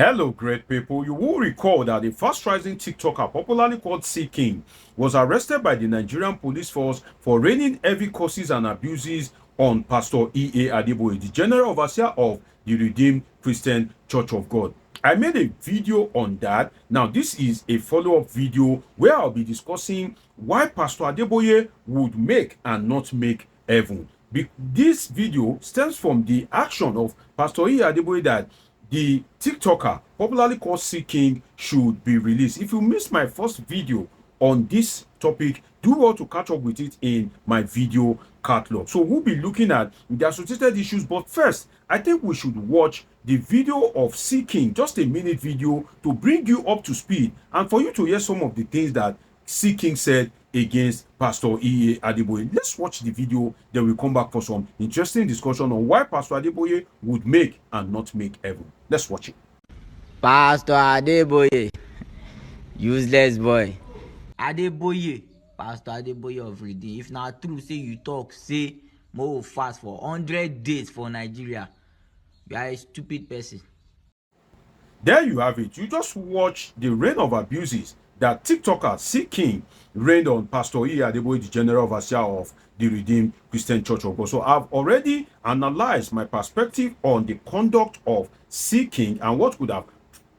Hello, great people. You will recall that the fast rising TikToker, popularly called C King, was arrested by the Nigerian police force for raining heavy curses and abuses on Pastor E.A. Adeboye, the general overseer of the Redeemed Christian Church of God. I made a video on that. Now, this is a follow up video where I'll be discussing why Pastor Adeboye would make and not make heaven. This video stems from the action of Pastor E.A. Adeboye that the TikToker, popularly called C King, should be released. If you missed my first video on this topic, do well to catch up with it in my video catalog. So we'll be looking at the associated issues, but first, I think we should watch the video of C King, just a minute video to bring you up to speed and for you to hear some of the things that C King said against Pastor E.A. Adeboye. Let's watch the video, then we'll come back for some interesting discussion on why Pastor Adeboye would make and not make heaven. Let's watch it. Pastor Adeboye, useless boy. Adeboye, Pastor Adeboye of Redeem. If na true say you talk, say more fast for 100 days for Nigeria, you are a stupid person. There you have it. You just watch the reign of abuses that TikToker C King rained on Pastor E. Adeboye, the general overseer of the Redeemed Christian Church of God. So I've already analyzed my perspective on the conduct of C King and what could have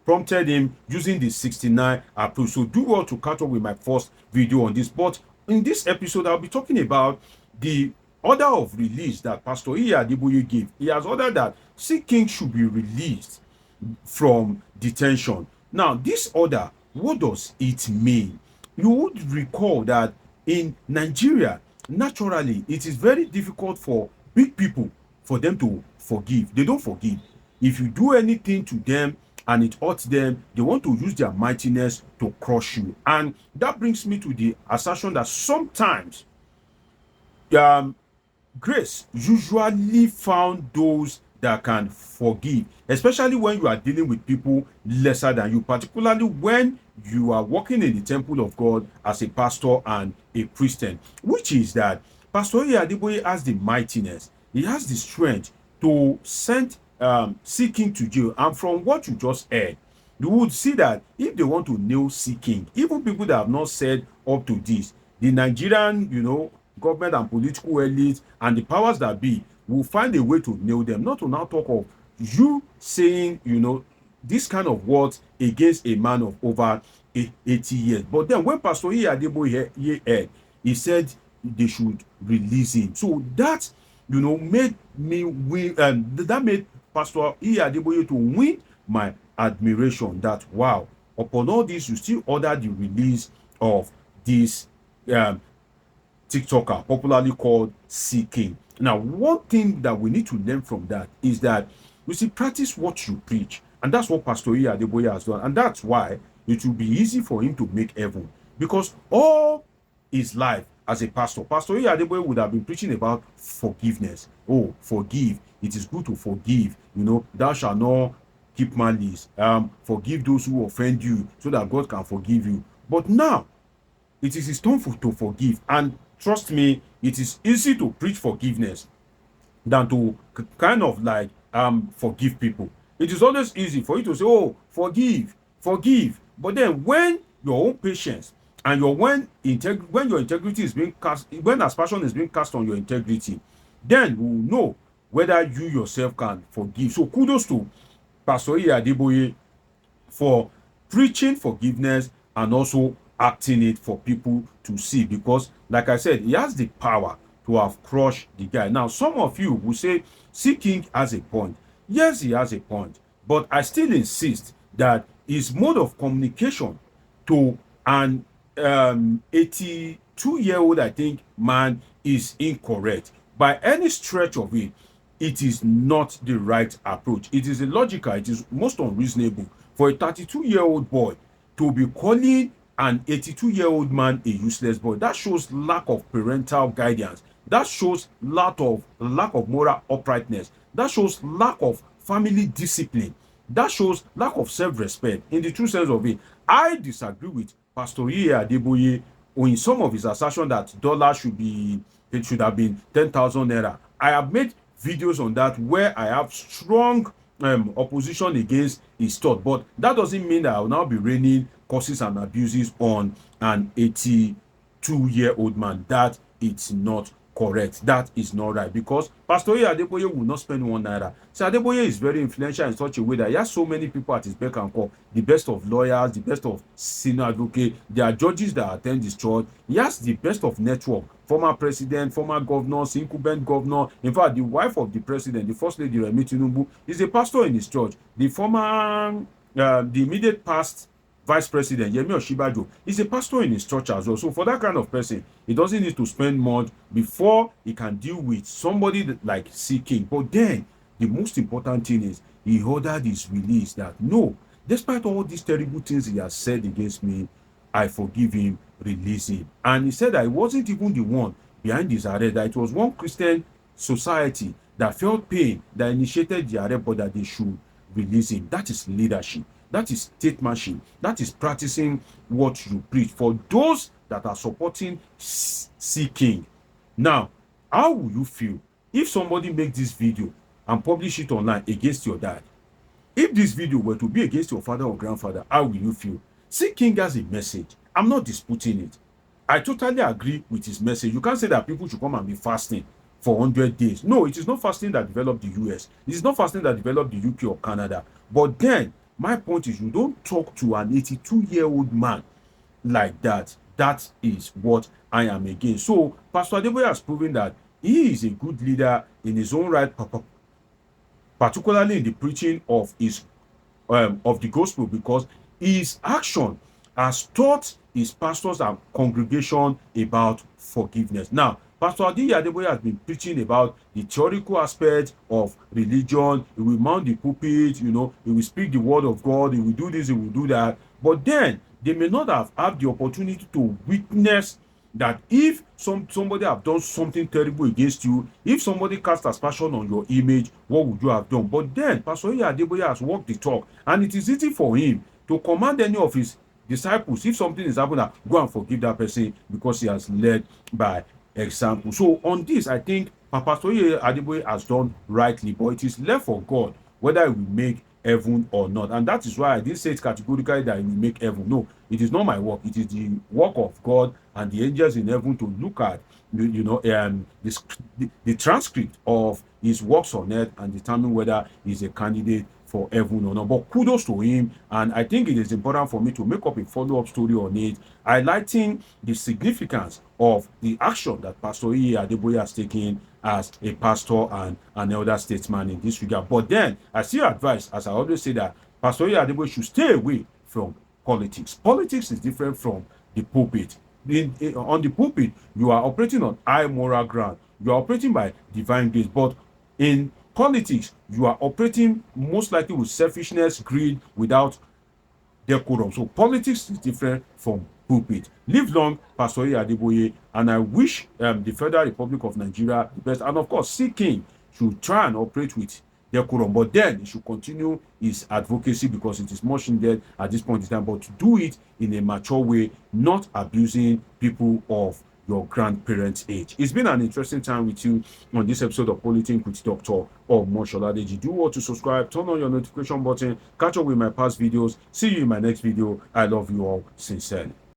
prompted him using the 69 approach. So do well to catch up with my first video on this. But in this episode, I'll be talking about the order of release that Pastor E. Adeboye gave. He has ordered that C King should be released from detention. Now, this order, what does it mean? You would recall that in Nigeria, naturally, it is very difficult for big people for them to forgive. They don't forgive. If you do anything to them and it hurts them, they want to use their mightiness to crush you. And that brings me to the assertion that sometimes grace usually found those that can forgive, especially when you are dealing with people lesser than you, particularly when you are working in the temple of God as a pastor and a Christian, which is that Pastor Adeboye has the mightiness, he has the strength to send C King to jail. And from what you just heard, you would see that if they want to nail C King, even people that have not said up to this, the Nigerian, government and political elites and the powers that be will find a way to nail them. Not to now talk of you saying, this kind of words against a man of over 80 years. But then when Pastor Adeboye heard, he said they should release him. So that, made me win, that made Pastor Adeboye to win my admiration that, wow, upon all this, you still order the release of this TikToker, popularly called C King. Now, one thing that we need to learn from that is that you see, practice what you preach, and that's what Pastor Adeboye has done, and that's why it will be easy for him to make heaven, because all his life as a pastor, Pastor Adeboye would have been preaching about forgiveness. Oh, forgive! It is good to forgive. Thou shalt not keep malice. Forgive those who offend you, so that God can forgive you. But now, it is his turn to forgive, and trust me, it is easy to preach forgiveness than to kind of like forgive people. It is always easy for you to say, oh, forgive. But then when your own patience and when your integrity is being cast, when aspersion is being cast on your integrity, then we will know whether you yourself can forgive. So kudos to Pastor Adeboye for preaching forgiveness and also acting it for people to see, because like I said, he has the power to have crushed the guy. Now, some of you will say C King has a point. Yes, he has a point, but I still insist that his mode of communication to an 82-year-old, I think, man is incorrect. By any stretch of it, it is not the right approach. It is illogical. It is most unreasonable for a 32-year-old boy to be calling an 82-year-old man a useless boy. That shows lack of parental guidance. That shows lack of moral uprightness. That shows lack of family discipline. That shows lack of self-respect in the true sense of it. I disagree with Pastor Adeboye in some of his assertion that it should have been 10,000 naira. I have made videos on that where I have strong opposition against his thought. But that doesn't mean that I will now be raining curses and abuses on an 82-year-old man. That it's not correct. That is not right, because Pastor Adeboye will not spend 1 naira. So Adeboye is very influential in such a way that he has so many people at his beck and call. The best of lawyers, the best of senior advocates, there are judges that attend his church. He has the best of network. Former president, former governors, incumbent governor. In fact, the wife of the president, the first lady Remi Tinubu, is a pastor in his church. The former, the immediate past vice president Yemi Oshibajo is a pastor in his church as well. So for that kind of person, he doesn't need to spend much before he can deal with somebody like C. King. But then the most important thing is he ordered his release. That no, despite all these terrible things he has said against me, I forgive him, release him. And he said that he wasn't even the one behind his arrest, that it was one Christian society that felt pain that initiated the arrest, but that they should release him. That is leadership. That is statesmanship. That is practicing what you preach. For those that are supporting C. King. Now, how will you feel if somebody makes this video and publish it online against your dad? If this video were to be against your father or grandfather, how will you feel? C. King has a message. I'm not disputing it. I totally agree with his message. You can't say that people should come and be fasting for 100 days. No, it is not fasting that developed the US. It is not fasting that developed the UK or Canada. But then, my point is, you don't talk to an 82-year-old man like that. That is what I am against. So, Pastor Adeboye has proven that he is a good leader in his own right, particularly in the preaching of the gospel, because his action has taught his pastors and congregation about forgiveness. Now, Pastor Adeboye has been preaching about the theoretical aspect of religion. He will mount the pulpit, he will speak the word of God, he will do this, he will do that. But then they may not have had the opportunity to witness that if somebody have done something terrible against you, if somebody cast aspersion on your image, what would you have done? But then Pastor Adeboye has walked the talk, and it is easy for him to command any of his disciples, if something is happening, go and forgive that person, because he has led by example. So on this, I think Pastor Adeboye has done rightly, but it is left for God whether he will make heaven or not. And that is why I didn't say it categorically that he will make heaven. No, it is not my work. It is the work of God and the angels in heaven to look at the transcript of his works on earth and determine whether he's a candidate for heaven or not. But kudos to him, and I think it is important for me to make up a follow-up story on it, highlighting the significance of the action that Pastor Adeboye has taken as a pastor and an elder statesman in this regard. But then I still advise, as I always say, that Pastor Adeboye should stay away from politics. Politics is different from the pulpit. On the pulpit, you are operating on high moral ground. You are operating by divine grace. But in politics, you are operating most likely with selfishness, greed, without decorum. So politics is different from pulpit. Live long, Pastor Adeboye, and I wish the Federal Republic of Nigeria the best. And of course, C. King should try and operate with decorum, but then he should continue his advocacy, because it is much needed at this point in time, but to do it in a mature way, not abusing people of your grandparents' age. It's been an interesting time with you on this episode of Politics with Dr. Omosoladeji. Do want to subscribe, turn on your notification button, catch up with my past videos. See you in my next video. I love you all sincerely.